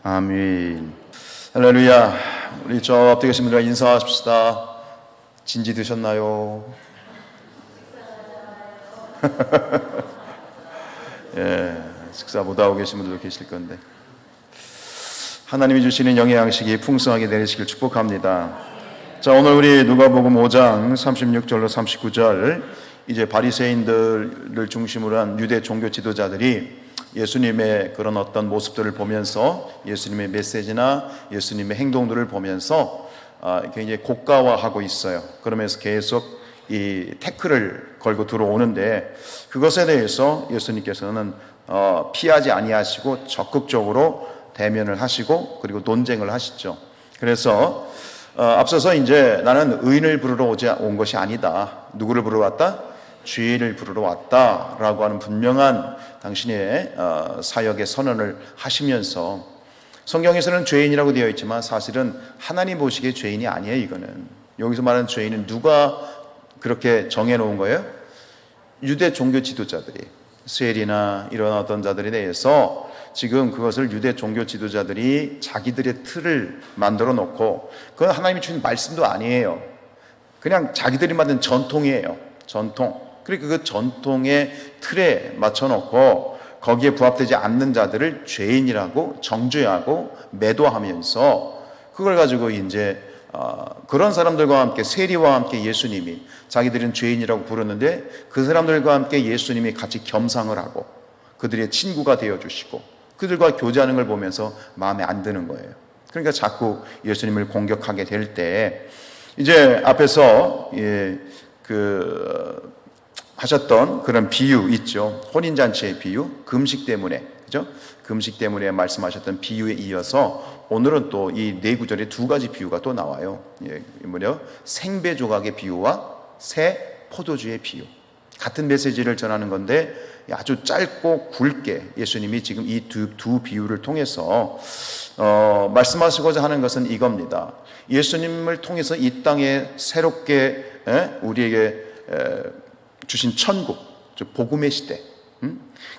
아멘. 할렐루야. 우리 저 앞에 계신 분들과 인사하십시다. 진지 드셨나요? 예, 식사 못하고 계신 분들도 계실 건데 하나님이 주시는 영의 양식이 풍성하게 내리시길 축복합니다. 자, 오늘 우리 누가복음 5장 36절로 39절, 이제 바리새인들을 중심으로 한 유대 종교 지도자들이 예수님의 그런 어떤 모습들을 보면서 예수님의 메시지나 예수님의 행동들을 보면서 굉장히 고가화하고 있어요. 그러면서 계속 이 태클을 걸고 들어오는데, 그것에 대해서 예수님께서는 피하지 아니하시고 적극적으로 대면을 하시고 그리고 논쟁을 하시죠. 그래서 앞서서 이제 나는 의인을 부르러 온 것이 아니다. 누구를 부르러 왔다? 죄인을 부르러 왔다라고 하는 분명한 당신의 사역의 선언을 하시면서, 성경에서는 죄인이라고 되어 있지만 사실은 하나님 보시기에 죄인이 아니에요. 이거는 여기서 말하는 죄인은 누가 그렇게 정해놓은 거예요? 유대 종교 지도자들이, 세리나 이런 어떤 자들에 대해서 지금 그것을 유대 종교 지도자들이 자기들의 틀을 만들어 놓고, 그건 하나님이 주신 말씀도 아니에요. 그냥 자기들이 만든 전통이에요. 전통. 그러니까 그 전통의 틀에 맞춰 놓고 거기에 부합되지 않는 자들을 죄인이라고 정죄하고 매도하면서, 그걸 가지고 이제 그런 사람들과 함께, 세리와 함께 예수님이, 자기들은 죄인이라고 부르는데 그 사람들과 함께 예수님이 같이 겸상을 하고 그들의 친구가 되어주시고 그들과 교제하는 걸 보면서 마음에 안 드는 거예요. 그러니까 자꾸 예수님을 공격하게 될 때, 이제 앞에서 하셨던 그런 비유 있죠. 혼인잔치의 비유, 금식 때문에, 그죠? 금식 때문에 말씀하셨던 비유에 이어서 오늘은 또 이 네 구절에 두 가지 비유가 또 나와요. 생배 조각의 비유와 새 포도주의 비유. 같은 메시지를 전하는 건데 아주 짧고 굵게 예수님이 지금 이 두 비유를 통해서 말씀하시고자 하는 것은 이겁니다. 예수님을 통해서 이 땅에 새롭게 우리에게 주신 천국, 복음의 시대,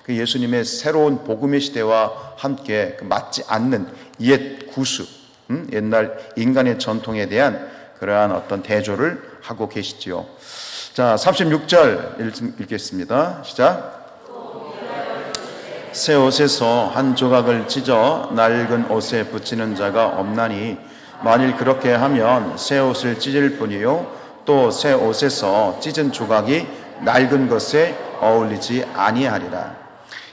그 예수님의 새로운 복음의 시대와 함께 맞지 않는 옛 구수, 옛날 인간의 전통에 대한 그러한 어떤 대조를 하고 계시지요. 자, 36절 읽겠습니다. 시작. 새 옷에서 한 조각을 찢어 낡은 옷에 붙이는 자가 없나니, 만일 그렇게 하면 새 옷을 찢을 뿐이요 또 새 옷에서 찢은 조각이 낡은 것에 어울리지 아니하리라.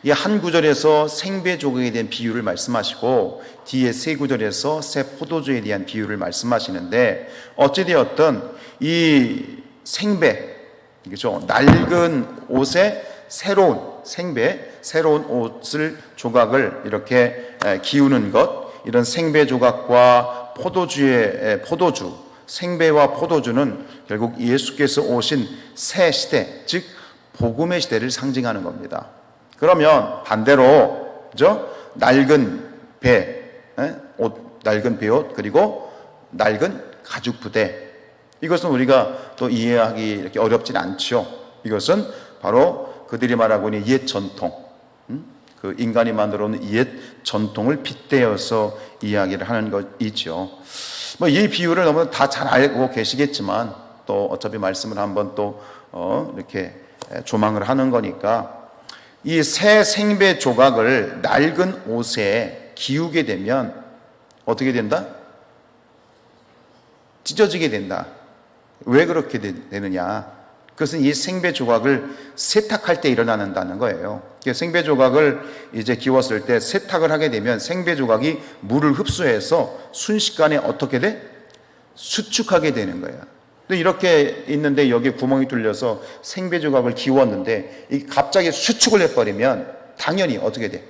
이 한 구절에서 생배 조각에 대한 비유를 말씀하시고 뒤에 세 구절에서 새 포도주에 대한 비유를 말씀하시는데, 어찌되었든 이 생배, 그렇죠? 낡은 옷에 새로운 생배, 새로운 옷을 조각을 이렇게 기우는 것, 이런 생배 조각과 포도주, 생배와 포도주는 결국 예수께서 오신 새 시대, 즉 복음의 시대를 상징하는 겁니다. 그러면 반대로, 그죠? 낡은 낡은 배옷, 그리고 낡은 가죽 부대, 이것은 우리가 또 이해하기 이렇게 어렵진 않죠. 이것은 바로 그들이 말하고 있는 옛 전통, 그 인간이 만들어 놓은 옛 전통을 빗대어서 이야기를 하는 것이죠. 이 비유를 너무 다 잘 알고 계시겠지만, 또 어차피 말씀을 한번 또 이렇게 조망을 하는 거니까, 이 새 생배 조각을 낡은 옷에 기우게 되면 어떻게 된다? 찢어지게 된다. 왜 그렇게 되느냐? 그것은 이 생배 조각을 세탁할 때 일어나는다는 거예요. 생배 조각을 이제 기웠을 때 세탁을 하게 되면 생배 조각이 물을 흡수해서 순식간에 어떻게 돼? 수축하게 되는 거예요. 이렇게 있는데 여기에 구멍이 뚫려서 생배 조각을 기웠는데 이 갑자기 수축을 해버리면 당연히 어떻게 돼?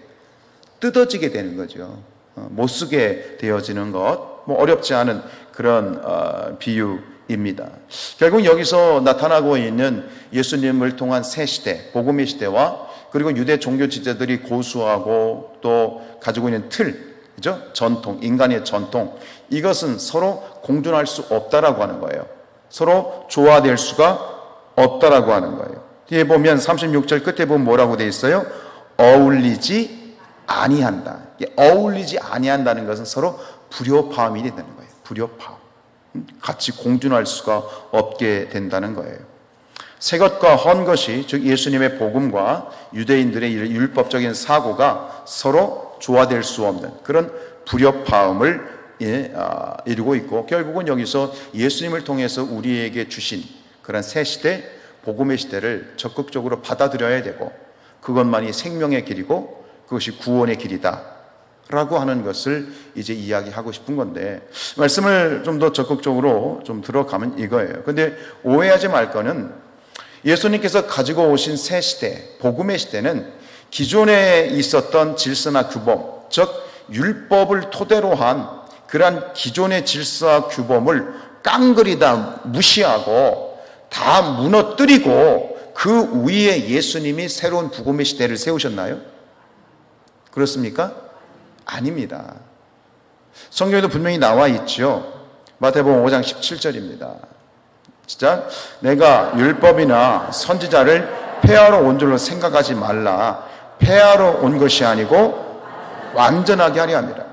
뜯어지게 되는 거죠. 못 쓰게 되어지는 것, 어렵지 않은 그런 비유입니다. 결국 여기서 나타나고 있는 예수님을 통한 새 시대, 복음의 시대와 그리고 유대 종교 지도자들이 고수하고 또 가지고 있는 틀, 그죠? 전통, 인간의 전통, 이것은 서로 공존할 수 없다라고 하는 거예요. 서로 조화될 수가 없다라고 하는 거예요. 뒤에 보면 36절 끝에 보면 뭐라고 되어 있어요? 어울리지 아니한다. 어울리지 아니한다는 것은 서로 불협화음이 되는 거예요. 불협화음. 같이 공존할 수가 없게 된다는 거예요. 새 것과 헌 것이, 즉 예수님의 복음과 유대인들의 율법적인 사고가 서로 조화될 수 없는 그런 불협화음을 이루고 있고, 결국은 여기서 예수님을 통해서 우리에게 주신 그런 새 시대, 복음의 시대를 적극적으로 받아들여야 되고, 그것만이 생명의 길이고 그것이 구원의 길이다 라고 하는 것을 이제 이야기하고 싶은 건데, 말씀을 좀 더 적극적으로 좀 들어가면 이거예요. 근데 오해하지 말 거는, 예수님께서 가지고 오신 새 시대, 복음의 시대는 기존에 있었던 질서나 규범, 즉 율법을 토대로 한 그러한 기존의 질서와 규범을 깡그리 다 무시하고 다 무너뜨리고 그 위에 예수님이 새로운 복음의 시대를 세우셨나요? 그렇습니까? 아닙니다. 성경에도 분명히 나와 있죠. 마태복음 5장 17절입니다. 시작. 내가 율법이나 선지자를 폐하러 온 줄로 생각하지 말라. 폐하러 온 것이 아니고 완전하게 하려 합니다.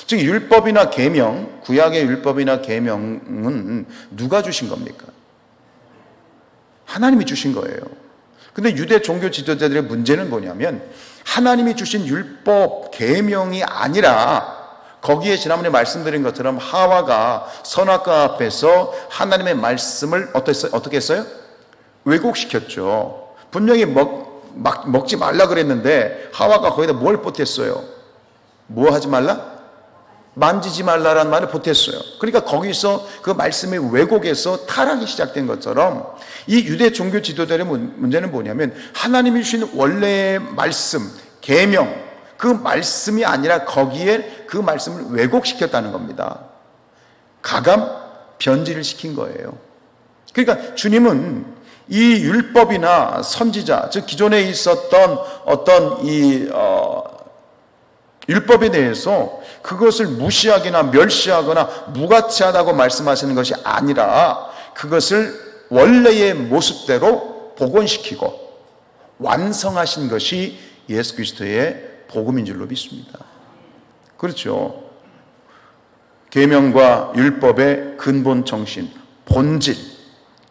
즉 율법이나 계명, 구약의 율법이나 계명은 누가 주신 겁니까? 하나님이 주신 거예요. 근데 유대 종교 지도자들의 문제는 뭐냐면, 하나님이 주신 율법, 계명이 아니라 거기에 지난번에 말씀드린 것처럼 하와가 선악과 앞에서 하나님의 말씀을 어떻게 했어요? 왜곡시켰죠. 분명히 먹지 말라 그랬는데 하와가 거기다 뭘 보탰어요? 뭐 하지 말라? 만지지 말라라는 말을 보탰어요. 그러니까 거기서 그 말씀의 왜곡에서 타락이 시작된 것처럼, 이 유대 종교 지도자의 문제는 뭐냐면, 하나님이 주신 원래의 말씀, 계명, 그 말씀이 아니라 거기에 그 말씀을 왜곡시켰다는 겁니다. 가감 변질을 시킨 거예요. 그러니까 주님은 이 율법이나 선지자, 즉 기존에 있었던 어떤 율법에 대해서 그것을 무시하거나 멸시하거나 무가치하다고 말씀하시는 것이 아니라 그것을 원래의 모습대로 복원시키고 완성하신 것이 예수 그리스도의 복음인 줄로 믿습니다. 그렇죠. 계명과 율법의 근본 정신, 본질,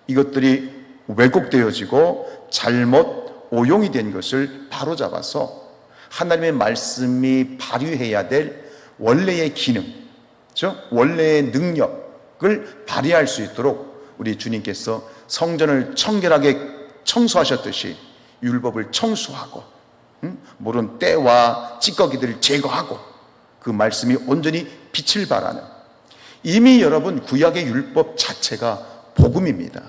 이것들이 왜곡되어지고 잘못 오용이 된 것을 바로잡아서 하나님의 말씀이 발휘해야 될 원래의 기능, 즉 원래의 능력을 발휘할 수 있도록 우리 주님께서 성전을 청결하게 청소하셨듯이 율법을 청소하고, 모든 때와 찌꺼기들을 제거하고 그 말씀이 온전히 빛을 발하는, 이미 여러분 구약의 율법 자체가 복음입니다.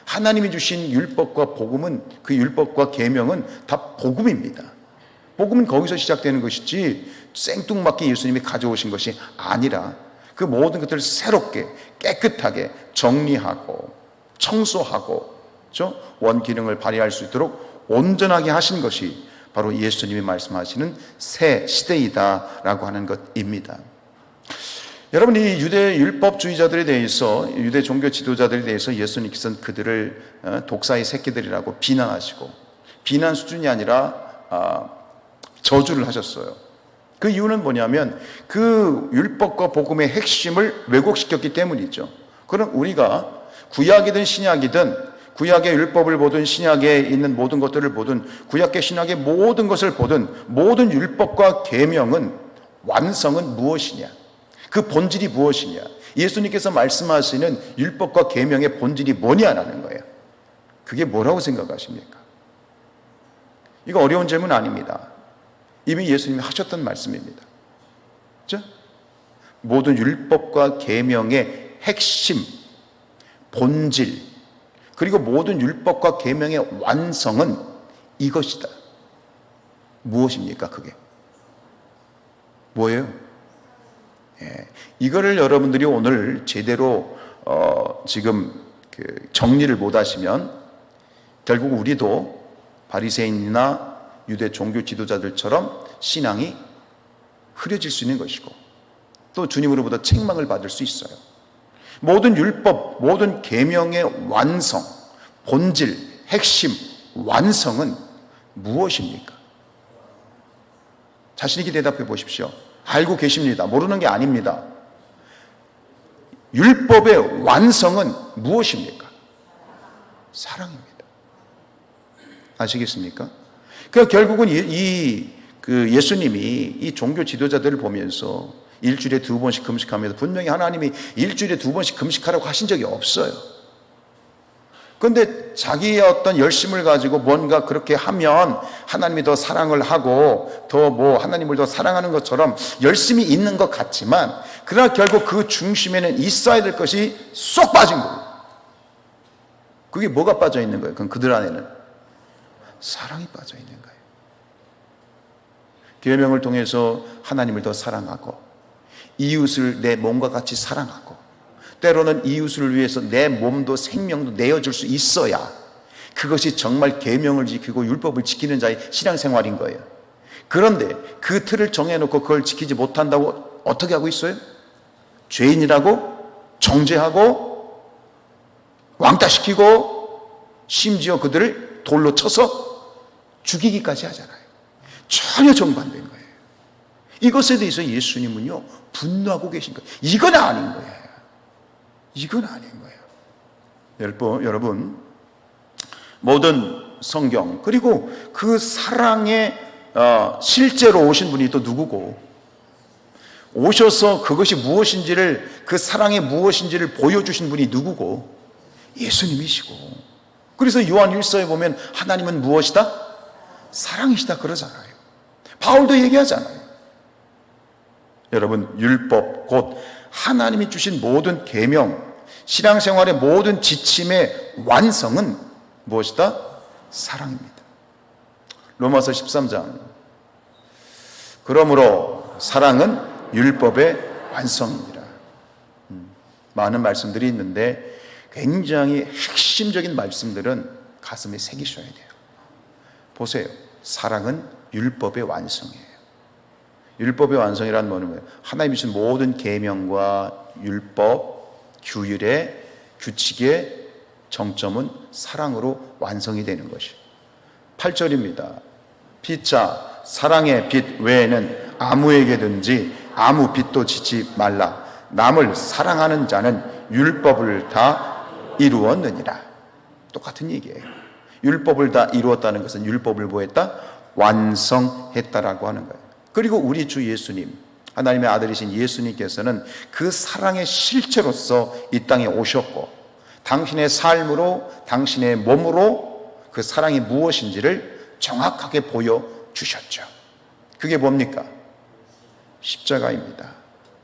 하나님이 주신 율법과 복음은, 그 율법과 계명은 다 복음입니다. 복음은 거기서 시작되는 것이지 생뚱맞게 예수님이 가져오신 것이 아니라 그 모든 것들을 새롭게 깨끗하게 정리하고 청소하고 원기능을 발휘할 수 있도록 온전하게 하신 것이 바로 예수님이 말씀하시는 새 시대이다라고 하는 것입니다. 여러분, 이 유대 율법주의자들에 대해서, 유대 종교 지도자들에 대해서 예수님께서는 그들을 독사의 새끼들이라고 비난하시고, 비난 수준이 아니라 저주를 하셨어요. 그 이유는 뭐냐면 그 율법과 복음의 핵심을 왜곡시켰기 때문이죠. 그럼 우리가 구약이든 신약이든, 구약의 율법을 보든 신약에 있는 모든 것들을 보든 구약계 신약의 모든 것을 보든, 모든 율법과 계명은, 완성은 무엇이냐, 그 본질이 무엇이냐, 예수님께서 말씀하시는 율법과 계명의 본질이 뭐냐라는 거예요. 그게 뭐라고 생각하십니까? 이거 어려운 질문 아닙니다. 이미 예수님이 하셨던 말씀입니다. 그렇죠? 모든 율법과 계명의 핵심, 본질, 그리고 모든 율법과 계명의 완성은 이것이다. 무엇입니까? 그게 뭐예요? 이거를 여러분들이 오늘 제대로 지금 정리를 못 하시면 결국 우리도 바리새인이나 유대 종교 지도자들처럼 신앙이 흐려질 수 있는 것이고, 또 주님으로부터 책망을 받을 수 있어요. 모든 율법, 모든 계명의 완성, 본질, 핵심, 완성은 무엇입니까? 자신 있게 대답해 보십시오. 알고 계십니다. 모르는 게 아닙니다. 율법의 완성은 무엇입니까? 사랑입니다. 아시겠습니까? 그 결국은 예수님이 이 종교 지도자들을 보면서 일주일에 2번씩 금식하면서 분명히 하나님이 일주일에 2번씩 금식하라고 하신 적이 없어요. 그런데 자기의 어떤 열심을 가지고 뭔가 그렇게 하면 하나님이 더 사랑을 하고 더 하나님을 더 사랑하는 것처럼 열심히 있는 것 같지만, 그러나 결국 그 중심에는 있어야 될 것이 쏙 빠진 거예요. 그게 뭐가 빠져 있는 거예요? 그럼 그들 안에는 사랑이 빠져 있는 거예요. 계명을 통해서 하나님을 더 사랑하고 이웃을 내 몸과 같이 사랑하고 때로는 이웃을 위해서 내 몸도 생명도 내어줄 수 있어야 그것이 정말 계명을 지키고 율법을 지키는 자의 신앙생활인 거예요. 그런데 그 틀을 정해놓고 그걸 지키지 못한다고 어떻게 하고 있어요? 죄인이라고 정죄하고 왕따시키고 심지어 그들을 돌로 쳐서 죽이기까지 하잖아요. 전혀 정반대인 거예요. 이것에 대해서 예수님은요 분노하고 계신 거예요. 이건 아닌 거예요. 이건 아닌 거예요. 여러분, 모든 성경 그리고 그 사랑에 실제로 오신 분이 또 누구고, 오셔서 그것이 무엇인지를, 그 사랑이 무엇인지를 보여주신 분이 누구고, 예수님이시고, 그래서 요한 1서에 보면 하나님은 무엇이다? 사랑이시다 그러잖아요. 바울도 얘기하잖아요. 여러분, 율법 곧 하나님이 주신 모든 계명, 신앙생활의 모든 지침의 완성은 무엇이다? 사랑입니다. 로마서 13장. 그러므로 사랑은 율법의 완성입니다. 많은 말씀들이 있는데 굉장히 핵심적인 말씀들은 가슴에 새기셔야 돼요. 보세요. 사랑은 율법의 완성이에요. 율법의 완성이란 뭐냐면 하나님이 주신 모든 계명과 율법, 규율의 규칙의 정점은 사랑으로 완성이 되는 것이에요. 8절입니다. 피차 사랑의 빛 외에는 아무에게든지 아무 빛도 지지 말라. 남을 사랑하는 자는 율법을 다 이루었느니라. 똑같은 얘기예요. 율법을 다 이루었다는 것은 율법을 뭐했다? 완성했다라고 하는 거예요. 그리고 우리 주 예수님, 하나님의 아들이신 예수님께서는 그 사랑의 실체로서 이 땅에 오셨고 당신의 삶으로, 당신의 몸으로 그 사랑이 무엇인지를 정확하게 보여주셨죠. 그게 뭡니까? 십자가입니다.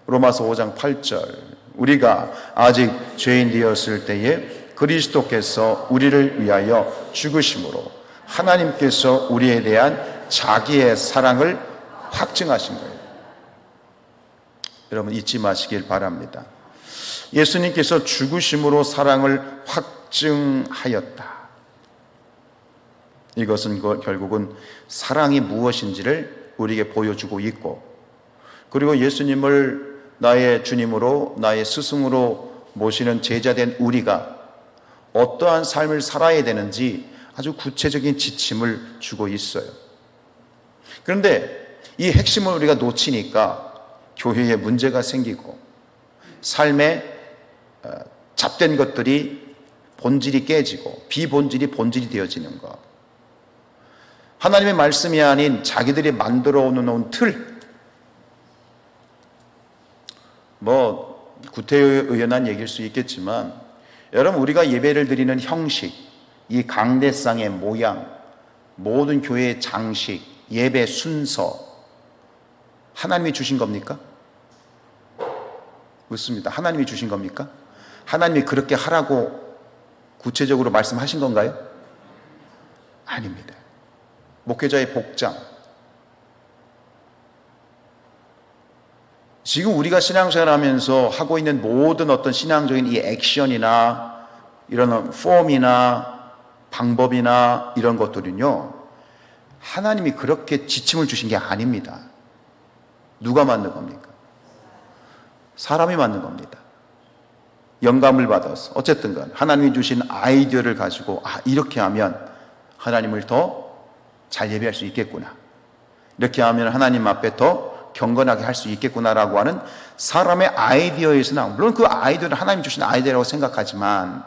로마서 5장 8절. 우리가 아직 죄인 되었을 때에 그리스도께서 우리를 위하여 죽으심으로 하나님께서 우리에 대한 자기의 사랑을 확증하신 거예요. 여러분 잊지 마시길 바랍니다. 예수님께서 죽으심으로 사랑을 확증하였다. 이것은 결국은 사랑이 무엇인지를 우리에게 보여주고 있고, 그리고 예수님을 나의 주님으로, 나의 스승으로 모시는 제자된 우리가 어떠한 삶을 살아야 되는지 아주 구체적인 지침을 주고 있어요. 그런데 이 핵심을 우리가 놓치니까 교회에 문제가 생기고 삶에 잡된 것들이 본질이 깨지고 비본질이 본질이 되어지는 것, 하나님의 말씀이 아닌 자기들이 만들어 놓은 틀, 구태의연한 얘기일 수 있겠지만 여러분, 우리가 예배를 드리는 형식, 이 강대상의 모양, 모든 교회의 장식, 예배 순서 하나님이 주신 겁니까? 묻습니다. 하나님이 주신 겁니까? 하나님이 그렇게 하라고 구체적으로 말씀하신 건가요? 아닙니다. 목회자의 복장, 지금 우리가 신앙생활 하면서 하고 있는 모든 어떤 신앙적인 이 액션이나 이런 폼이나 방법이나 이런 것들은요, 하나님이 그렇게 지침을 주신 게 아닙니다. 누가 만든 겁니까? 사람이 만든 겁니다. 영감을 받아서 어쨌든 간 하나님이 주신 아이디어를 가지고 이렇게 하면 하나님을 더 잘 예배할 수 있겠구나, 이렇게 하면 하나님 앞에 더 경건하게 할 수 있겠구나라고 하는 사람의 아이디어에서 나온, 물론 그 아이디어는 하나님 주신 아이디어라고 생각하지만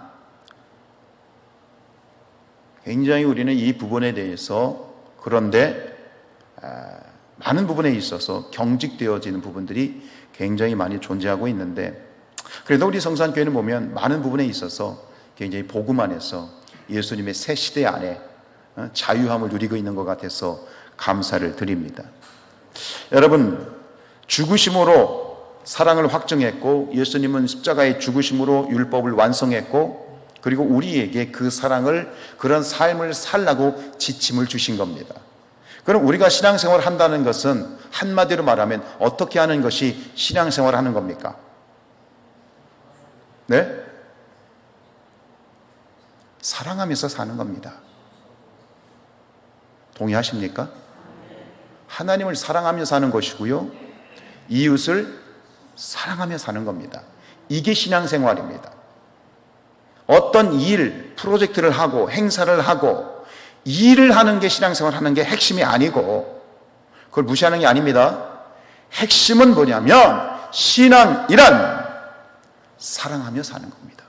굉장히 우리는 이 부분에 대해서 그런데 많은 부분에 있어서 경직되어지는 부분들이 굉장히 많이 존재하고 있는데, 그래도 우리 성산교회는 보면 많은 부분에 있어서 굉장히 복음 안에서 예수님의 새 시대 안에 자유함을 누리고 있는 것 같아서 감사를 드립니다. 여러분, 죽으심으로 사랑을 확증했고 예수님은 십자가의 죽으심으로 율법을 완성했고, 그리고 우리에게 그 사랑을, 그런 삶을 살라고 지침을 주신 겁니다. 그럼 우리가 신앙생활을 한다는 것은 한마디로 말하면 어떻게 하는 것이 신앙생활을 하는 겁니까? 네? 사랑하면서 사는 겁니다. 동의하십니까? 하나님을 사랑하며 사는 것이고요, 이웃을 사랑하며 사는 겁니다. 이게 신앙생활입니다. 어떤 일, 프로젝트를 하고 행사를 하고 일을 하는 게 신앙생활 하는 게 핵심이 아니고, 그걸 무시하는 게 아닙니다. 핵심은 뭐냐면 신앙이란 사랑하며 사는 겁니다.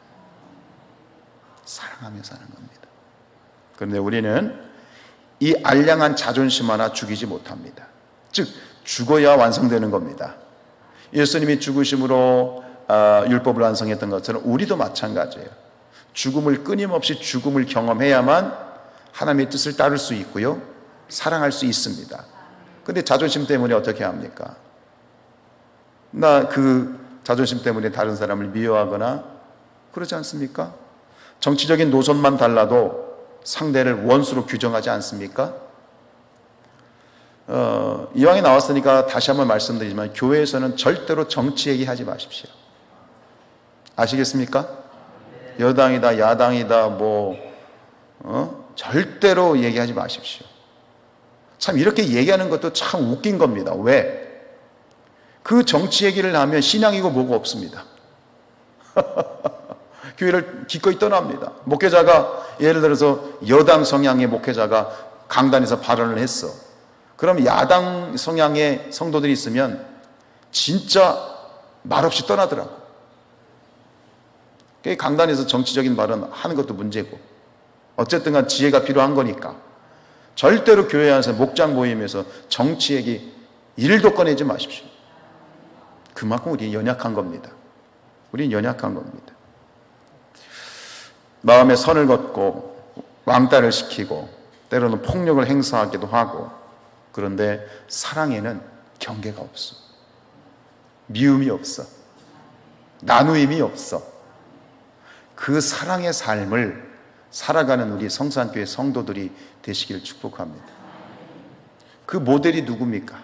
사랑하며 사는 겁니다. 그런데 우리는 이 알량한 자존심 하나 죽이지 못합니다. 즉 죽어야 완성되는 겁니다. 예수님이 죽으심으로 율법을 완성했던 것처럼 우리도 마찬가지예요. 죽음을, 끊임없이 죽음을 경험해야만 하나님의 뜻을 따를 수 있고요, 사랑할 수 있습니다. 근데 자존심 때문에 어떻게 합니까? 나 그 자존심 때문에 다른 사람을 미워하거나 그러지 않습니까? 정치적인 노선만 달라도 상대를 원수로 규정하지 않습니까? 이왕에 나왔으니까 다시 한번 말씀드리지만 교회에서는 절대로 정치 얘기하지 마십시오. 아시겠습니까? 여당이다 야당이다 절대로 얘기하지 마십시오. 참 이렇게 얘기하는 것도 참 웃긴 겁니다. 왜? 그 정치 얘기를 하면 신앙이고 뭐고 없습니다. 교회를 기꺼이 떠납니다. 목회자가 예를 들어서 여당 성향의 목회자가 강단에서 발언을 했어. 그럼 야당 성향의 성도들이 있으면 진짜 말없이 떠나더라고. 강단에서 정치적인 발언 하는 것도 문제고, 어쨌든 간 지혜가 필요한 거니까 절대로 교회 안에서 목장 모임에서 정치 얘기 1도 꺼내지 마십시오. 그만큼 우리는 연약한 겁니다. 우리는 연약한 겁니다. 마음에 선을 걷고 왕따를 시키고 때로는 폭력을 행사하기도 하고, 그런데 사랑에는 경계가 없어. 미움이 없어. 나누임이 없어. 그 사랑의 삶을 살아가는 우리 성산교회 성도들이 되시길 축복합니다. 그 모델이 누굽니까?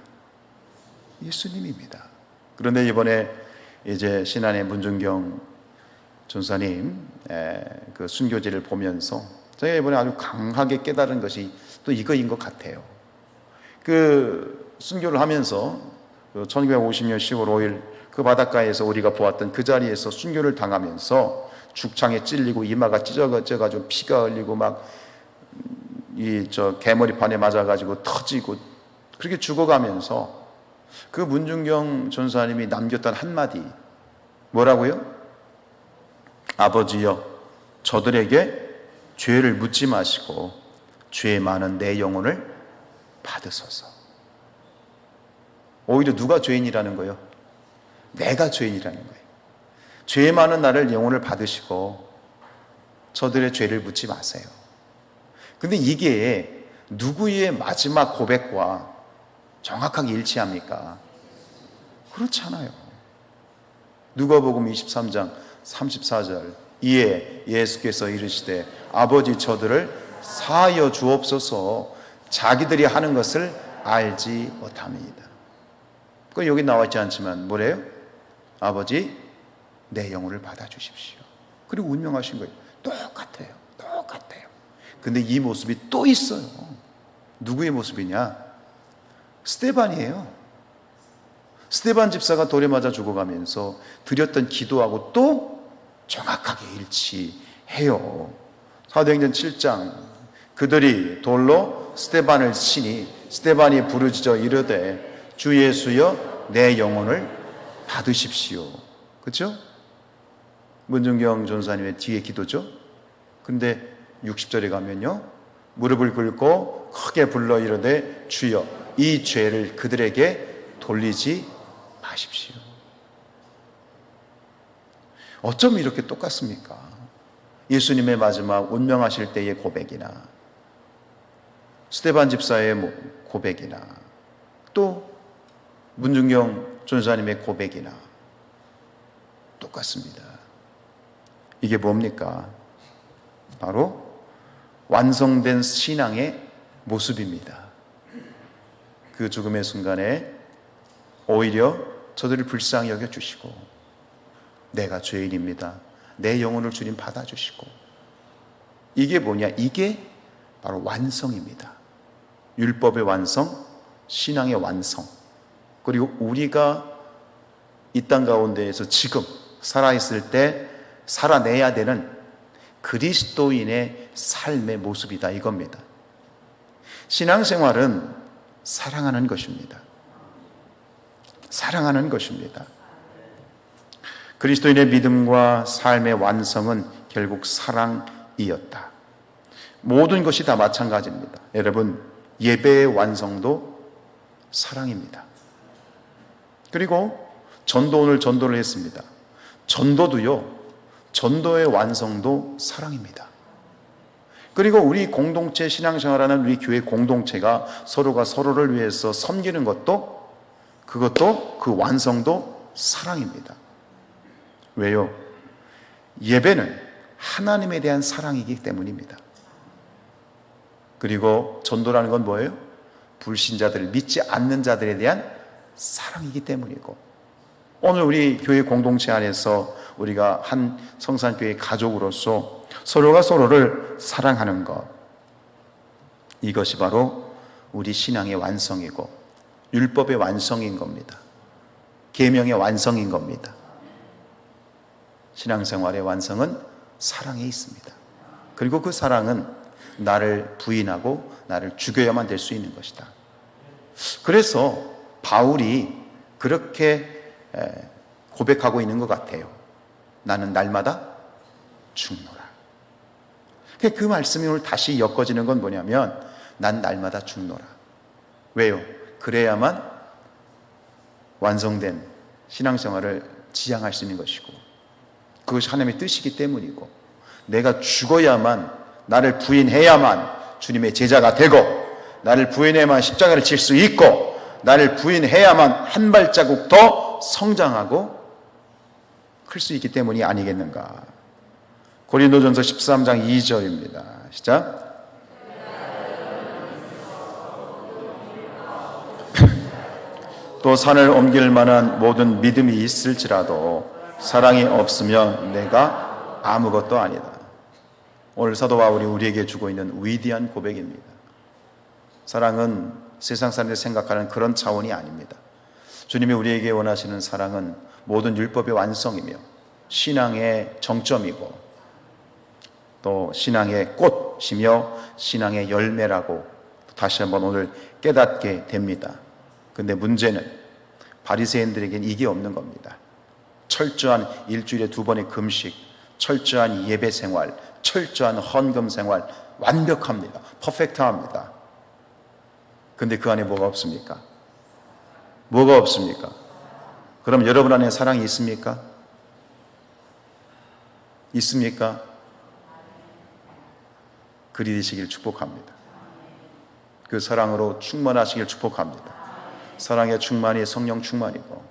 예수님입니다. 그런데 이번에 이제 신안의 문준경 전사님 그 순교제를 보면서 제가 이번에 아주 강하게 깨달은 것이 또 이거인 것 같아요. 그 순교를 하면서 1950년 10월 5일 그 바닷가에서 우리가 보았던 그 자리에서 순교를 당하면서 죽창에 찔리고 이마가 찢어져가지고 피가 흘리고 막 개머리판에 맞아가지고 터지고 그렇게 죽어가면서 그 문준경 전사님이 남겼던 한마디 뭐라고요? 아버지여, 저들에게 죄를 묻지 마시고 죄 많은 내 영혼을 받으소서. 오히려 누가 죄인이라는 거예요? 내가 죄인이라는 거예요. 죄 많은 나를 영혼을 받으시고 저들의 죄를 묻지 마세요. 근데 이게 누구의 마지막 고백과 정확하게 일치합니까? 그렇잖아요. 누가복음 23장 34절 이에 예수께서 이르시되 아버지 저들을 사하여 주옵소서 자기들이 하는 것을 알지 못합니다. 그 여기 나와 있지 않지만 뭐래요? 아버지 내 영혼을 받아주십시오. 그리고 운명하신 거예요. 똑같아요. 근데 이 모습이 또 있어요. 누구의 모습이냐? 스데반이에요. 스데반 집사가 돌에 맞아 죽어가면서 드렸던 기도하고 또 정확하게 일치해요. 사도행전 7장 그들이 돌로 스데반을 치니 스데반이 부르짖어 이르되 주 예수여 내 영혼을 받으십시오. 그렇죠? 문중경 전사님의 뒤에 기도죠. 근데 60절에 가면요, 무릎을 꿇고 크게 불러 이르되 주여 이 죄를 그들에게 돌리지 마십시오. 어쩜 이렇게 똑같습니까? 예수님의 마지막 운명하실 때의 고백이나 스데반 집사의 고백이나 또 문중경 전사님의 고백이나 똑같습니다. 이게 뭡니까? 바로 완성된 신앙의 모습입니다. 그 죽음의 순간에 오히려 저들을 불쌍히 여겨주시고 내가 죄인입니다. 내 영혼을 주님 받아주시고, 이게 뭐냐? 이게 바로 완성입니다. 율법의 완성, 신앙의 완성, 그리고 우리가 이 땅 가운데에서 지금 살아있을 때 살아내야 되는 그리스도인의 삶의 모습이다, 이겁니다. 신앙생활은 사랑하는 것입니다. 사랑하는 것입니다. 그리스도인의 믿음과 삶의 완성은 결국 사랑이었다. 모든 것이 다 마찬가지입니다. 여러분, 예배의 완성도 사랑입니다. 그리고 오늘 전도를 했습니다. 전도도요, 전도의 완성도 사랑입니다. 그리고 우리 공동체, 신앙생활하는 우리 교회 공동체가 서로가 서로를 위해서 섬기는 것도, 그것도 그 완성도 사랑입니다. 왜요? 예배는 하나님에 대한 사랑이기 때문입니다. 그리고 전도라는 건 뭐예요? 불신자들, 믿지 않는 자들에 대한 사랑이기 때문이고, 오늘 우리 교회 공동체 안에서 우리가 한 성산교회 가족으로서 서로가 서로를 사랑하는 것, 이것이 바로 우리 신앙의 완성이고 율법의 완성인 겁니다. 계명의 완성인 겁니다. 신앙생활의 완성은 사랑에 있습니다. 그리고 그 사랑은 나를 부인하고 나를 죽여야만 될 수 있는 것이다. 그래서 바울이 그렇게 고백하고 있는 것 같아요. 나는 날마다 죽노라. 그 말씀이 오늘 다시 엮어지는 건 뭐냐면, 난 날마다 죽노라. 왜요? 그래야만 완성된 신앙생활을 지향할 수 있는 것이고, 그것이 하나님의 뜻이기 때문이고, 내가 죽어야만, 나를 부인해야만 주님의 제자가 되고, 나를 부인해야만 십자가를 칠 수 있고, 나를 부인해야만 한 발자국 더 성장하고 클 수 있기 때문이 아니겠는가. 고린도전서 13장 2절입니다. 시작. 또 산을 옮길 만한 모든 믿음이 있을지라도 사랑이 없으면 내가 아무것도 아니다. 오늘 사도 바울이 우리에게 주고 있는 위대한 고백입니다. 사랑은 세상 사람들이 생각하는 그런 차원이 아닙니다. 주님이 우리에게 원하시는 사랑은 모든 율법의 완성이며 신앙의 정점이고 또 신앙의 꽃이며 신앙의 열매라고 다시 한번 오늘 깨닫게 됩니다. 근데 문제는 바리새인들에게는 이게 없는 겁니다. 철저한 일주일에 2번의 금식, 철저한 예배 생활, 철저한 헌금 생활, 완벽합니다. 퍼펙트합니다. 근데 그 안에 뭐가 없습니까? 뭐가 없습니까? 그럼 여러분 안에 사랑이 있습니까? 있습니까? 그리 되시길 축복합니다. 그 사랑으로 충만하시길 축복합니다. 사랑의 충만이 성령 충만이고.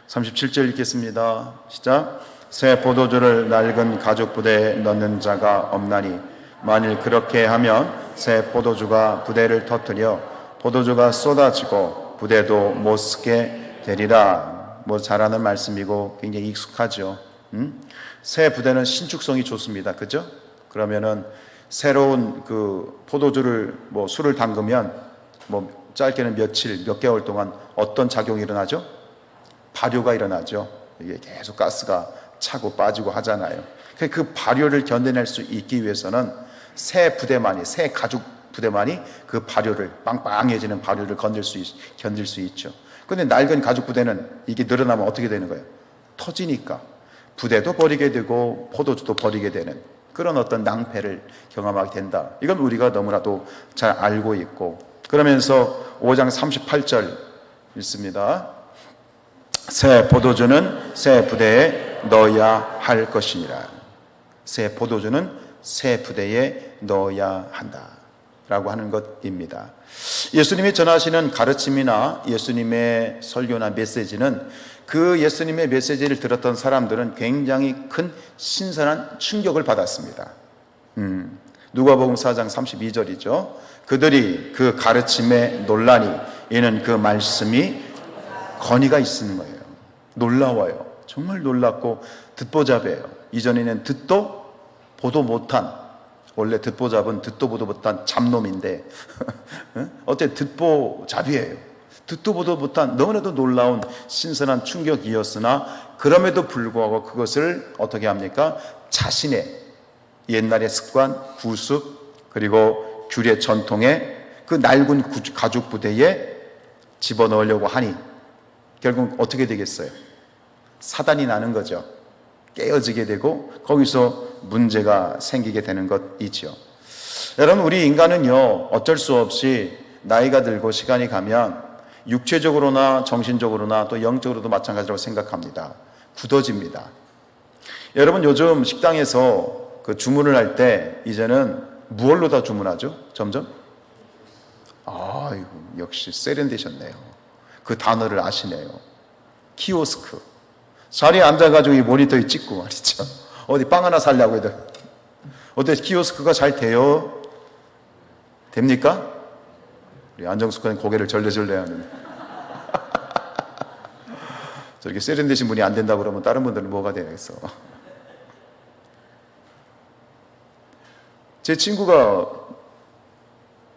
37절 읽겠습니다. 시작. 새 포도주를 낡은 가죽 부대에 넣는 자가 없나니 만일 그렇게 하면 새 포도주가 부대를 터뜨려 포도주가 쏟아지고 부대도 못 쓰게 되리라. 잘하는 말씀이고 굉장히 익숙하죠. 새 부대는 신축성이 좋습니다. 그죠? 그러면은 새로운 그 포도주를 술을 담그면 짧게는 며칠, 몇 개월 동안 어떤 작용이 일어나죠? 발효가 일어나죠. 이게 계속 가스가 차고 빠지고 하잖아요. 그 발효를 견뎌낼 수 있기 위해서는 새 부대만이, 새 가죽 부대만이 그 발효를, 빵빵해지는 발효를 견딜 수 있죠. 그런데 낡은 가죽 부대는 이게 늘어나면 어떻게 되는 거예요? 터지니까 부대도 버리게 되고 포도주도 버리게 되는 그런 어떤 낭패를 경험하게 된다. 이건 우리가 너무나도 잘 알고 있고, 그러면서 5장 38절 읽습니다. 새 포도주는 새 부대에 넣어야 할 것이니라. 새 포도주는 새 부대에 넣어야 한다 라고 하는 것입니다. 예수님이 전하시는 가르침이나 예수님의 설교나 메시지는, 그 예수님의 메시지를 들었던 사람들은 굉장히 큰 신선한 충격을 받았습니다. 누가복음 4장 32절이죠. 그들이 그 가르침에 놀라니 이는 그 말씀이 권위가 있는 거예요. 놀라워요. 정말 놀랍고 듣보잡이에요. 이전에는 듣도 보도 못한, 원래 듣보잡은 듣도 보도 못한 잡놈인데 어때 듣보잡이에요. 듣도 보도 못한 너무나도 놀라운 신선한 충격이었으나, 그럼에도 불구하고 그것을 어떻게 합니까? 자신의 옛날의 습관, 구습, 그리고 규례 전통에 그 낡은 가죽 부대에 집어넣으려고 하니 결국 어떻게 되겠어요? 사단이 나는 거죠. 깨어지게 되고 거기서 문제가 생기게 되는 것이죠. 여러분, 우리 인간은요, 어쩔 수 없이 나이가 들고 시간이 가면 육체적으로나 정신적으로나 또 영적으로도 마찬가지라고 생각합니다. 굳어집니다. 여러분, 요즘 식당에서 그 주문을 할 때 이제는 무얼로 다 주문하죠? 점점? 아이고, 역시 세련되셨네요. 그 단어를 아시네요. 키오스크. 자리에 앉아가지고 이 모니터에 찍고 말이죠. 어디 빵 하나 사려고 해도 어때? 키오스크가 잘 돼요? 됩니까? 우리 안정숙 군 고개를 절레절레 하는. 저렇게 세련되신 분이 안 된다고 그러면 다른 분들은 뭐가 되겠어? 제 친구가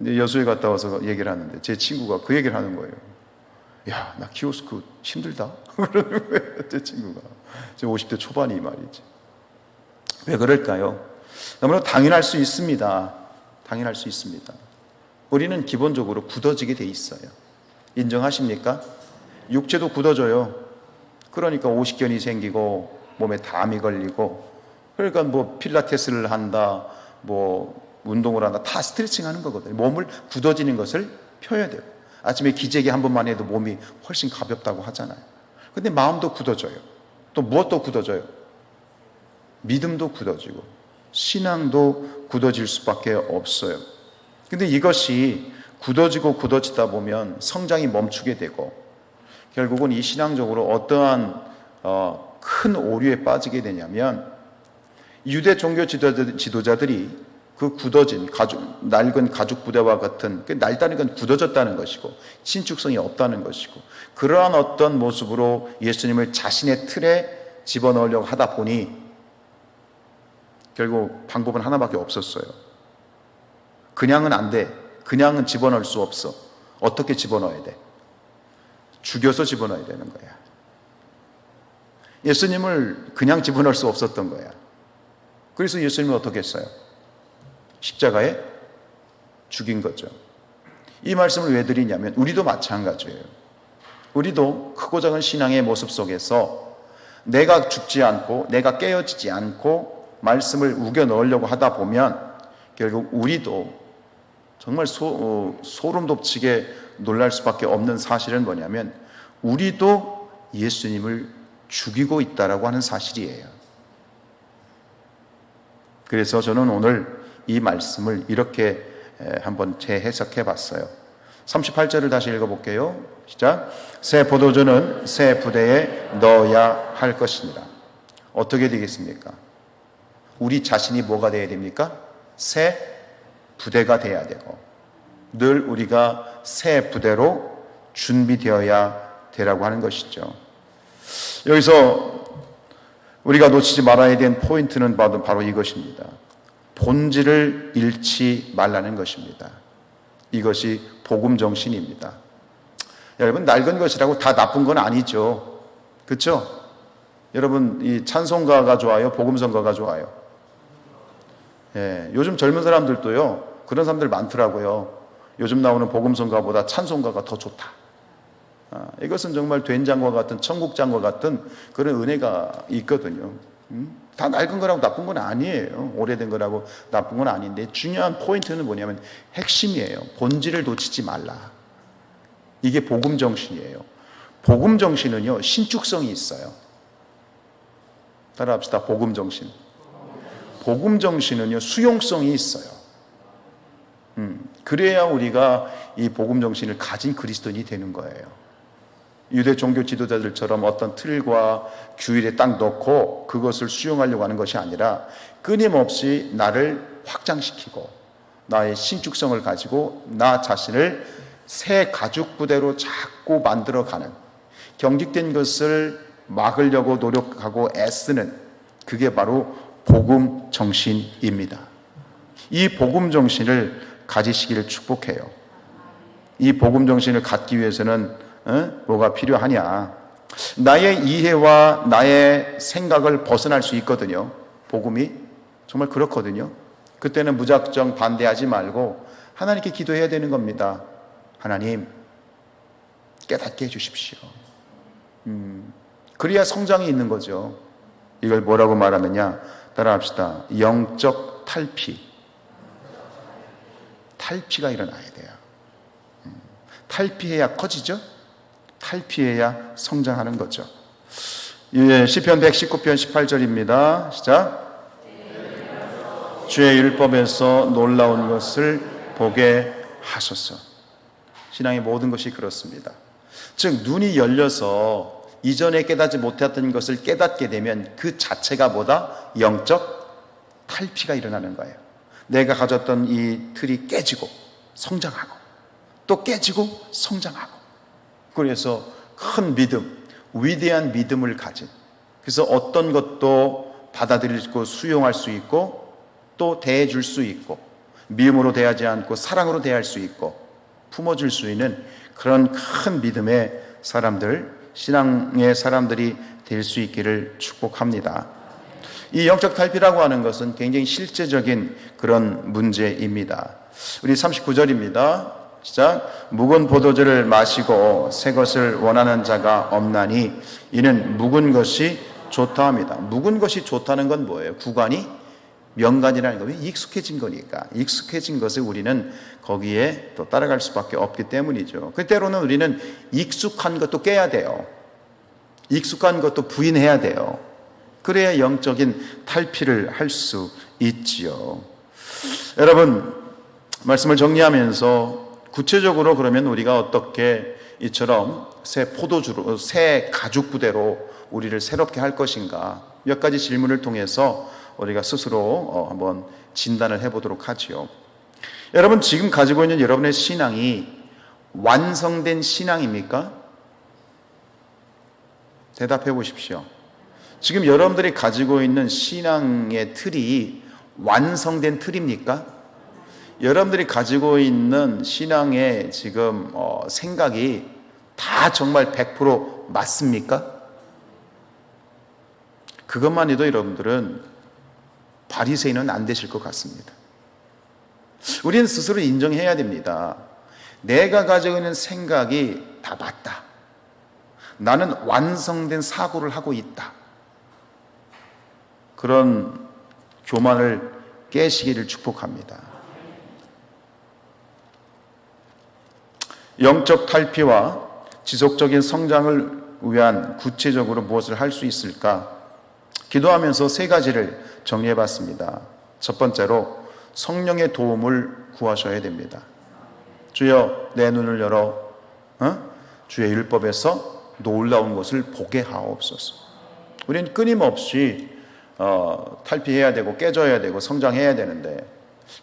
여수에 갔다 와서 얘기를 하는데, 제 친구가 그 얘기를 하는 거예요. 야, 나 키오스크 힘들다. 그러는 거예요, 제 친구가. 지금 50대 초반이 말이지. 왜 그럴까요? 너무나 당연할 수 있습니다. 당연할 수 있습니다. 우리는 기본적으로 굳어지게 돼 있어요. 인정하십니까? 육체도 굳어져요. 그러니까 오십견이 생기고 몸에 담이 걸리고, 그러니까 뭐 필라테스를 한다, 뭐 운동을 한다, 다 스트레칭 하는 거거든요. 몸을 굳어지는 것을 펴야 돼요. 아침에 기재기 한 번만 해도 몸이 훨씬 가볍다고 하잖아요. 근데 마음도 굳어져요. 또 무엇도 굳어져요? 믿음도 굳어지고 신앙도 굳어질 수밖에 없어요. 근데 이것이 굳어지고 굳어지다 보면 성장이 멈추게 되고, 결국은 이 신앙적으로 어떠한 큰 오류에 빠지게 되냐면, 유대 종교 지도자들이 그 굳어진 낡은 가죽 부대와 같은, 낡다는 건 굳어졌다는 것이고 신축성이 없다는 것이고, 그러한 어떤 모습으로 예수님을 자신의 틀에 집어넣으려고 하다 보니 결국 방법은 하나밖에 없었어요. 그냥은 안 돼. 그냥은 집어넣을 수 없어. 어떻게 집어넣어야 돼? 죽여서 집어넣어야 되는 거야. 예수님을 그냥 집어넣을 수 없었던 거야. 그래서 예수님은 어떻게 했어요? 십자가에 죽인 거죠. 이 말씀을 왜 드리냐면, 우리도 마찬가지예요. 우리도 크고 작은 신앙의 모습 속에서 내가 죽지 않고 내가 깨어지지 않고 말씀을 우겨 넣으려고 하다 보면 결국 우리도 정말 소름 돋치게 놀랄 수밖에 없는 사실은 뭐냐면, 우리도 예수님을 죽이고 있다라고 하는 사실이에요. 그래서 저는 오늘 이 말씀을 이렇게 한번 재해석해 봤어요. 38절을 다시 읽어볼게요. 시작. 새 포도주는 새 부대에 넣어야 할 것이니라. 어떻게 되겠습니까? 우리 자신이 뭐가 되어야 됩니까? 새 부대가 되어야 되고, 늘 우리가 새 부대로 준비되어야 되라고 하는 것이죠. 여기서 우리가 놓치지 말아야 되는 포인트는 바로 이것입니다. 본질을 잃지 말라는 것입니다. 이것이 복음 정신입니다. 여러분, 낡은 것이라고 다 나쁜 건 아니죠. 그렇죠? 여러분, 이 찬송가가 좋아요? 복음성가가 좋아요? 예, 요즘 젊은 사람들도요, 그런 사람들 많더라고요. 요즘 나오는 복음성가보다 찬송가가 더 좋다. 이것은 정말 된장과 같은, 청국장과 같은 그런 은혜가 있거든요. 다 낡은 거라고 나쁜 건 아니에요. 오래된 거라고 나쁜 건 아닌데, 중요한 포인트는 뭐냐면 핵심이에요. 본질을 놓치지 말라. 이게 복음 정신이에요. 복음 정신은요, 신축성이 있어요. 따라합시다. 복음 정신. 복음 정신은요, 수용성이 있어요. 그래야 우리가 이 복음 정신을 가진 그리스도인이 되는 거예요. 유대 종교 지도자들처럼 어떤 틀과 규율에 딱 넣고 그것을 수용하려고 하는 것이 아니라 끊임없이 나를 확장시키고 나의 신축성을 가지고 나 자신을 새 가죽 부대로 자꾸 만들어가는, 경직된 것을 막으려고 노력하고 애쓰는, 그게 바로 복음 정신입니다. 이 복음 정신을 가지시기를 축복해요. 이 복음 정신을 갖기 위해서는 뭐가 필요하냐? 나의 이해와 나의 생각을 벗어날 수 있거든요. 복음이 정말 그렇거든요. 그때는 무작정 반대하지 말고 하나님께 기도해야 되는 겁니다. 하나님, 깨닫게 해주십시오. 그래야 성장이 있는 거죠. 이걸 뭐라고 말하느냐? 따라합시다. 영적 탈피가 일어나야 돼요. 탈피해야 커지죠? 탈피해야 성장하는 거죠. 예, 시편 119편 18절입니다. 시작. 주의 율법에서 놀라운 것을 보게 하소서. 신앙의 모든 것이 그렇습니다. 즉, 눈이 열려서 이전에 깨닫지 못했던 것을 깨닫게 되면 그 자체가 뭐다? 영적 탈피가 일어나는 거예요. 내가 가졌던 이 틀이 깨지고 성장하고 또 깨지고 성장하고, 그래서 큰 믿음, 위대한 믿음을 가진, 그래서 어떤 것도 받아들이고 수용할 수 있고 또 대해줄 수 있고, 미움으로 대하지 않고 사랑으로 대할 수 있고 품어줄 수 있는 그런 큰 믿음의 사람들, 신앙의 사람들이 될 수 있기를 축복합니다. 이 영적 탈피라고 하는 것은 굉장히 실제적인 그런 문제입니다. 우리 39절입니다. 시작. 묵은 포도주를 마시고 새 것을 원하는 자가 없나니 이는 묵은 것이 좋다 합니다. 묵은 것이 좋다는 건 뭐예요? 구간이 명간이라는 거예요. 익숙해진 거니까. 익숙해진 것을 우리는 거기에 또 따라갈 수밖에 없기 때문이죠. 그때로는 우리는 익숙한 것도 깨야 돼요. 익숙한 것도 부인해야 돼요. 그래야 영적인 탈피를 할 수 있지요. 여러분, 말씀을 정리하면서 구체적으로 그러면 우리가 어떻게 이처럼 새 포도주로, 새 가죽 부대로 우리를 새롭게 할 것인가, 몇 가지 질문을 통해서 우리가 스스로 한번 진단을 해보도록 하지요. 여러분, 지금 가지고 있는 여러분의 신앙이 완성된 신앙입니까? 대답해 보십시오. 지금 여러분들이 가지고 있는 신앙의 틀이 완성된 틀입니까? 여러분들이 가지고 있는 신앙의 지금 생각이 다 정말 100% 맞습니까? 그것만 해도 여러분들은 바리새인은 안 되실 것 같습니다. 우리는 스스로 인정해야 됩니다. 내가 가지고 있는 생각이 다 맞다. 나는 완성된 사고를 하고 있다. 그런 교만을 깨시기를 축복합니다. 영적 탈피와 지속적인 성장을 위한 구체적으로 무엇을 할 수 있을까? 기도하면서 세 가지를 정리해 봤습니다. 첫 번째로 성령의 도움을 구하셔야 됩니다. 주여, 내 눈을 열어 주의 율법에서 놀라운 것을 보게 하옵소서. 우리는 끊임없이 탈피해야 되고 깨져야 되고 성장해야 되는데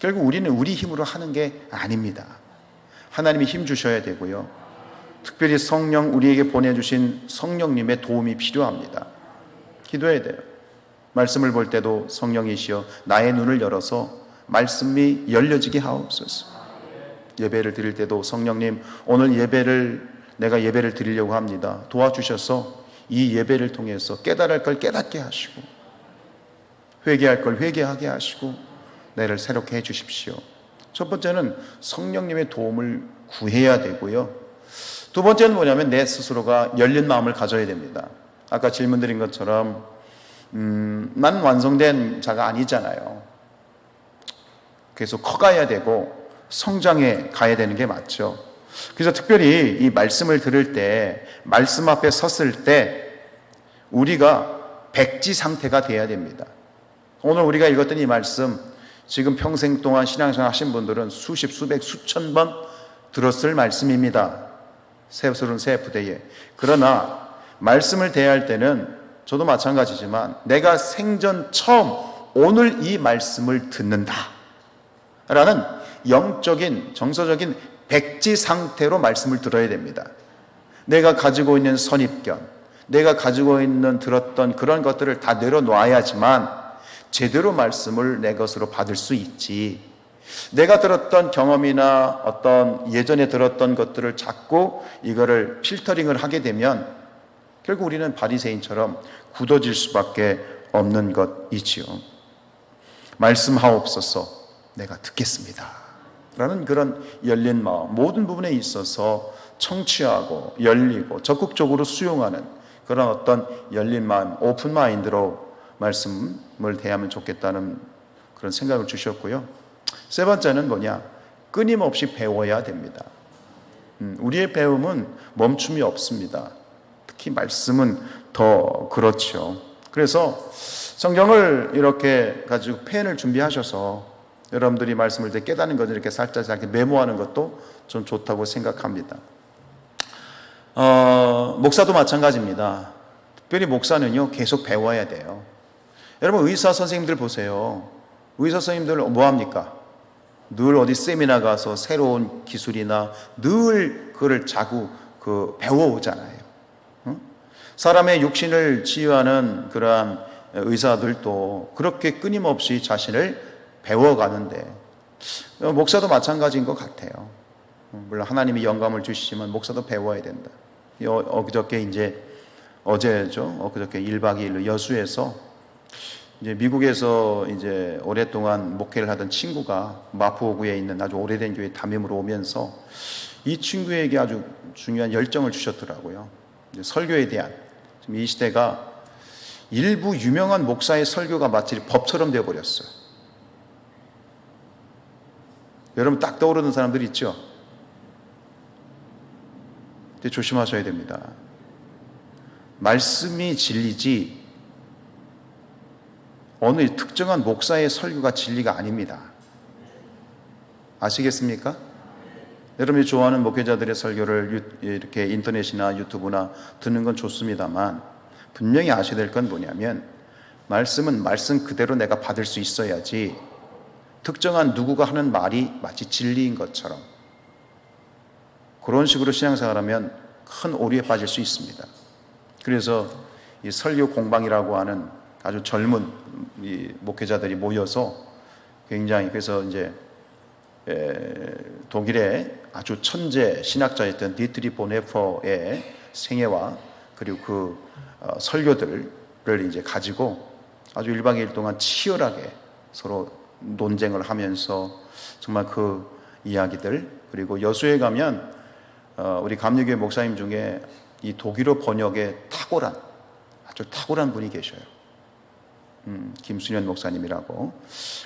결국 우리는 우리 힘으로 하는 게 아닙니다. 하나님이 힘 주셔야 되고요. 특별히 성령, 우리에게 보내주신 성령님의 도움이 필요합니다. 기도해야 돼요. 말씀을 볼 때도 성령이시여 나의 눈을 열어서 말씀이 열려지게 하옵소서. 예배를 드릴 때도 성령님, 오늘 내가 예배를 드리려고 합니다. 도와주셔서 이 예배를 통해서 깨달을 걸 깨닫게 하시고 회개할 걸 회개하게 하시고 나를 새롭게 해 주십시오. 첫 번째는 성령님의 도움을 구해야 되고요. 두 번째는 뭐냐면 내 스스로가 열린 마음을 가져야 됩니다. 아까 질문 드린 것처럼 난 완성된 자가 아니잖아요. 계속 커가야 되고 성장해 가야 되는 게 맞죠. 그래서 특별히 이 말씀을 들을 때, 말씀 앞에 섰을 때 우리가 백지 상태가 돼야 됩니다. 오늘 우리가 읽었던 이 말씀, 지금 평생 동안 신앙생활 하신 분들은 수십, 수백, 수천 번 들었을 말씀입니다. 새스러운 새 부대에. 그러나 말씀을 대할 때는 저도 마찬가지지만 내가 생전 처음 오늘 이 말씀을 듣는다 라는 영적인 정서적인 백지 상태로 말씀을 들어야 됩니다. 내가 가지고 있는 선입견, 내가 가지고 있는 들었던 그런 것들을 다 내려놓아야지만 제대로 말씀을 내 것으로 받을 수 있지. 내가 들었던 경험이나 어떤 예전에 들었던 것들을 자꾸 이거를 필터링을 하게 되면 결국 우리는 바리새인처럼 굳어질 수밖에 없는 것이지요. 말씀하옵소서, 내가 듣겠습니다 라는 그런 열린 마음, 모든 부분에 있어서 청취하고 열리고 적극적으로 수용하는 그런 어떤 열린 마음, 오픈 마인드로 말씀을 대하면 좋겠다는 그런 생각을 주셨고요. 세 번째는 뭐냐? 끊임없이 배워야 됩니다. 우리의 배움은 멈춤이 없습니다. 특히 말씀은 더 그렇죠. 그래서 성경을 이렇게 가지고 펜을 준비하셔서 여러분들이 말씀을 깨닫는 것을 이렇게 살짝 메모하는 것도 좀 좋다고 생각합니다. 목사도 마찬가지입니다. 특별히 목사는요, 계속 배워야 돼요. 여러분, 의사 선생님들 보세요. 의사 선생님들 뭐 합니까? 늘 어디 세미나 가서 새로운 기술이나 늘 그걸 자꾸 배워오잖아요. 사람의 육신을 치유하는 그러한 의사들도 그렇게 끊임없이 자신을 배워가는데, 목사도 마찬가지인 것 같아요. 물론 하나님이 영감을 주시지만 목사도 배워야 된다. 엊그저께 1박 2일로 여수에서 이제 미국에서 이제 오랫동안 목회를 하던 친구가 마포구에 있는 아주 오래된 교회 담임으로 오면서 이 친구에게 아주 중요한 열정을 주셨더라고요. 이제 설교에 대한, 지금 이 시대가 일부 유명한 목사의 설교가 마치 법처럼 되어버렸어요. 여러분 딱 떠오르는 사람들 있죠? 근데 조심하셔야 됩니다. 말씀이 진리지 어느 특정한 목사의 설교가 진리가 아닙니다. 아시겠습니까? 여러분이 좋아하는 목회자들의 설교를 이렇게 인터넷이나 유튜브나 듣는 건 좋습니다만 분명히 아셔야 될 건 뭐냐면 말씀은 말씀 그대로 내가 받을 수 있어야지 특정한 누구가 하는 말이 마치 진리인 것처럼 그런 식으로 신앙생활하면 큰 오류에 빠질 수 있습니다. 그래서 이 설교 공방이라고 하는 아주 젊은 이 목회자들이 모여서 굉장히, 그래서 이제 독일의 아주 천재 신학자였던 디트리 보네퍼의 생애와 그리고 그 설교들을 이제 가지고 아주 1박 2일 동안 치열하게 서로 논쟁을 하면서 정말 그 이야기들, 그리고 여수에 가면 우리 감리교회 목사님 중에 이 독일어 번역에 아주 탁월한 분이 계셔요. 김순현 목사님이라고.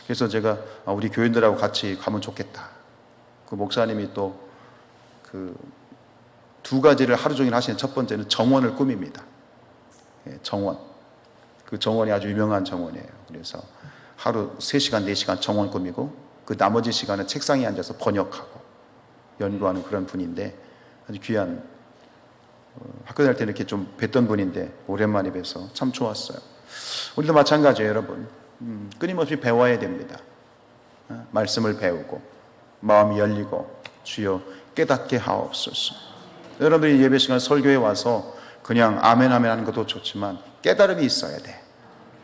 그래서 제가 우리 교인들하고 같이 가면 좋겠다. 그 목사님이 또 그 2가지를 하루 종일 하시는, 첫 번째는 정원을 꾸밉니다. 정원. 그 정원이 아주 유명한 정원이에요. 그래서 하루 3시간, 4시간 정원 꾸미고 그 나머지 시간은 책상에 앉아서 번역하고 연구하는 그런 분인데 아주 귀한, 학교 다닐 때 이렇게 좀 뵀던 분인데 오랜만에 뵈서 참 좋았어요. 우리도 마찬가지예요, 여러분. 끊임없이 배워야 됩니다. 말씀을 배우고 마음이 열리고 주여 깨닫게 하옵소서. 여러분들이 예배 시간 설교에 와서 그냥 아멘 아멘 하는 것도 좋지만 깨달음이 있어야 돼.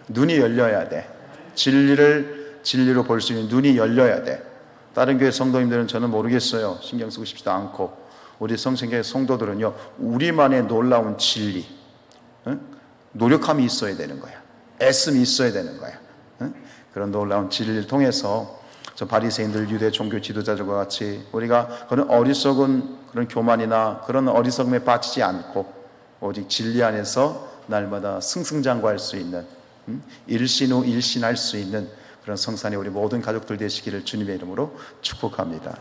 눈이 열려야 돼. 진리를 진리로 볼 수 있는 눈이 열려야 돼. 다른 교회 성도님들은 저는 모르겠어요. 신경 쓰고 싶지도 않고. 우리 성생교회 성도들은요, 우리만의 놀라운 진리, 노력함이 있어야 되는 거야. 애씀이 있어야 되는 거야. 그런 놀라운 진리를 통해서 저 바리새인들 유대 종교 지도자들과 같이 우리가 그런 어리석은 그런 교만이나 그런 어리석음에 빠지지 않고 오직 진리 안에서 날마다 승승장구할 수 있는 일신 후 일신할 수 있는 그런 성산의 우리 모든 가족들 되시기를 주님의 이름으로 축복합니다.